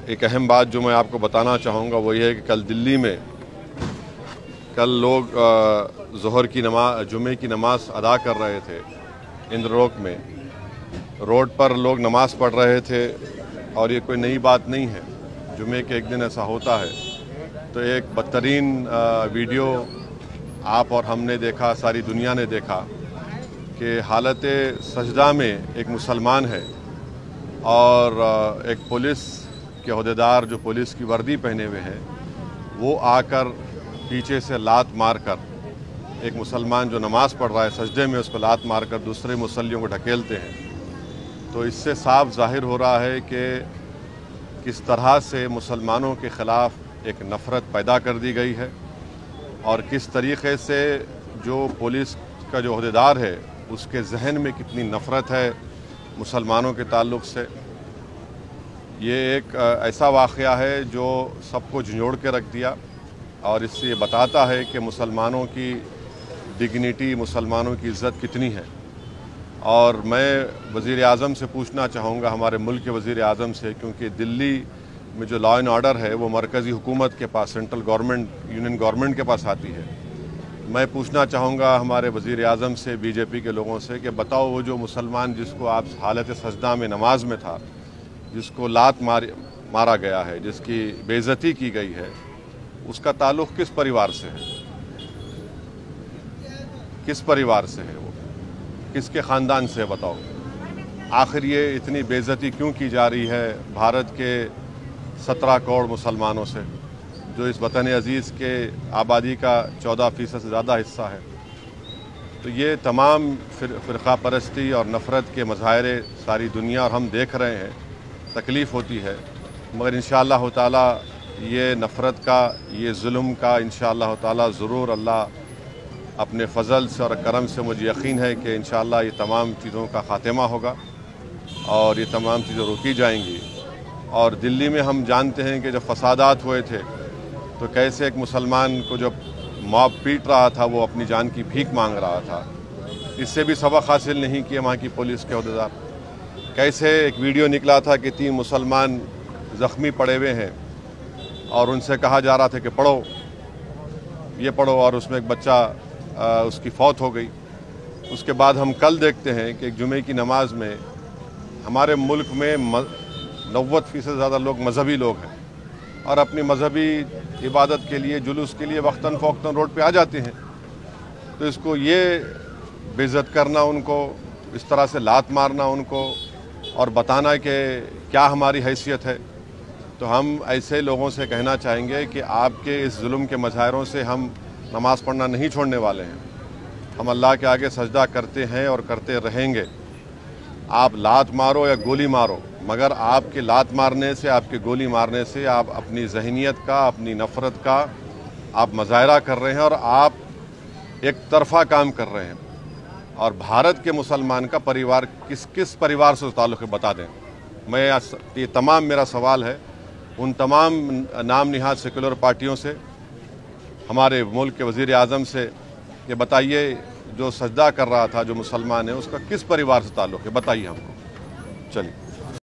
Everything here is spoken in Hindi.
एक अहम बात जो मैं आपको बताना चाहूँगा वो ये है कि कल दिल्ली में लोग ज़ोहर की नमाज जुमे की नमाज अदा कर रहे थे। इंद्रलोक में रोड पर लोग नमाज़ पढ़ रहे थे और ये कोई नई बात नहीं है, जुमे के एक दिन ऐसा होता है। तो एक बदतरीन वीडियो आप और हमने देखा, सारी दुनिया ने देखा कि हालत सजदा में एक मुसलमान है और एक पुलिस के अहदेदार जो पुलिस की वर्दी पहने हुए हैं वो आकर पीछे से लात मारकर एक मुसलमान जो नमाज़ पढ़ रहा है सजदे में उसको लात मारकर दूसरे मुसल्लियों को ढकेलते हैं। तो इससे साफ जाहिर हो रहा है कि किस तरह से मुसलमानों के ख़िलाफ़ एक नफ़रत पैदा कर दी गई है और किस तरीक़े से जो पुलिस का जो अहदेदार है उसके जहन में कितनी नफ़रत है मुसलमानों के ताल्लुक़ से। ये एक ऐसा वाक़या है जो सबको झंझोड़ के रख दिया और इससे ये बताता है कि मुसलमानों की डिग्निटी, मुसलमानों की इज़्ज़त कितनी है। और मैं वज़ीर आज़म से पूछना चाहूँगा, हमारे मुल्क के वज़ीर आज़म से, क्योंकि दिल्ली में जो लॉ एंड ऑर्डर है वो मरकज़ी हुकूमत के पास, सेंट्रल गवर्नमेंट, यूनियन गवर्नमेंट के पास आती है। मैं पूछना चाहूँगा हमारे वज़ीर आज़म से, बीजेपी के लोगों से कि बताओ वो जो मुसलमान जिसको आप हालत सजदा में नमाज में था, जिसको लात मारा गया है, जिसकी बेइज्जती की गई है, उसका ताल्लुक़ किस परिवार से है? किस परिवार से है वो? किसके ख़ानदान से है बताओ? आखिर ये इतनी बेइज्जती क्यों की जा रही है भारत के 17 करोड़ मुसलमानों से, जो इस वतन अज़ीज़ के आबादी का 14% से ज़्यादा हिस्सा है? तो ये तमाम फ़िरक़ा परस्ती और नफ़रत के मज़ाहिरे सारी दुनिया और हम देख रहे हैं, तकलीफ़ होती है। मगर इंशाअल्लाह ताला ये नफ़रत का, ये जुल्म का इंशाअल्लाह ताला ज़रूर अल्लाह अपने फ़ज़ल से और करम से, मुझे यकीन है कि इंशाअल्लाह ये तमाम चीज़ों का ख़ात्मा होगा और ये तमाम चीज़ें रोकी जाएंगी। और दिल्ली में हम जानते हैं कि जब फ़सादात हुए थे तो कैसे एक मुसलमान को जब मॉब पीट रहा था वो अपनी जान की भीख मांग रहा था। इससे भी सबक हासिल नहीं किए वहाँ की पुलिस के अहदेदार। कैसे एक वीडियो निकला था कि 3 मुसलमान ज़ख्मी पड़े हुए हैं और उनसे कहा जा रहा था कि पढ़ो, ये पढ़ो, और उसमें एक बच्चा उसकी फौत हो गई। उसके बाद हम कल देखते हैं कि एक जुमे की नमाज में हमारे मुल्क में 90% से ज़्यादा लोग मजहबी लोग हैं और अपनी मजहबी इबादत के लिए, जुलूस के लिए वक्तन फ़ौक्तन रोड पे आ जाते हैं। तो इसको ये बेइज्जत करना, उनको इस तरह से लात मारना उनको और बताना कि क्या हमारी हैसियत है, तो हम ऐसे लोगों से कहना चाहेंगे कि आपके इस जुल्म के मज़ाहिरों से हम नमाज़ पढ़ना नहीं छोड़ने वाले हैं। हम अल्लाह के आगे सजदा करते हैं और करते रहेंगे। आप लात मारो या गोली मारो, मगर आपके लात मारने से, आपके गोली मारने से आप अपनी ज़हनियत का, अपनी नफ़रत का आप मुज़ाहिरा कर रहे हैं और आप एक तरफ़ा काम कर रहे हैं। और भारत के मुसलमान का परिवार किस परिवार से ताल्लुक़ है बता दें। मैं ये तमाम मेरा सवाल है उन तमाम नाम निहाद सेकुलर पार्टियों से, हमारे मुल्क के वज़ीर आज़म से, ये बताइए जो सजदा कर रहा था जो मुसलमान है उसका किस परिवार से ताल्लुक़ है, बताइए हमको। चलिए।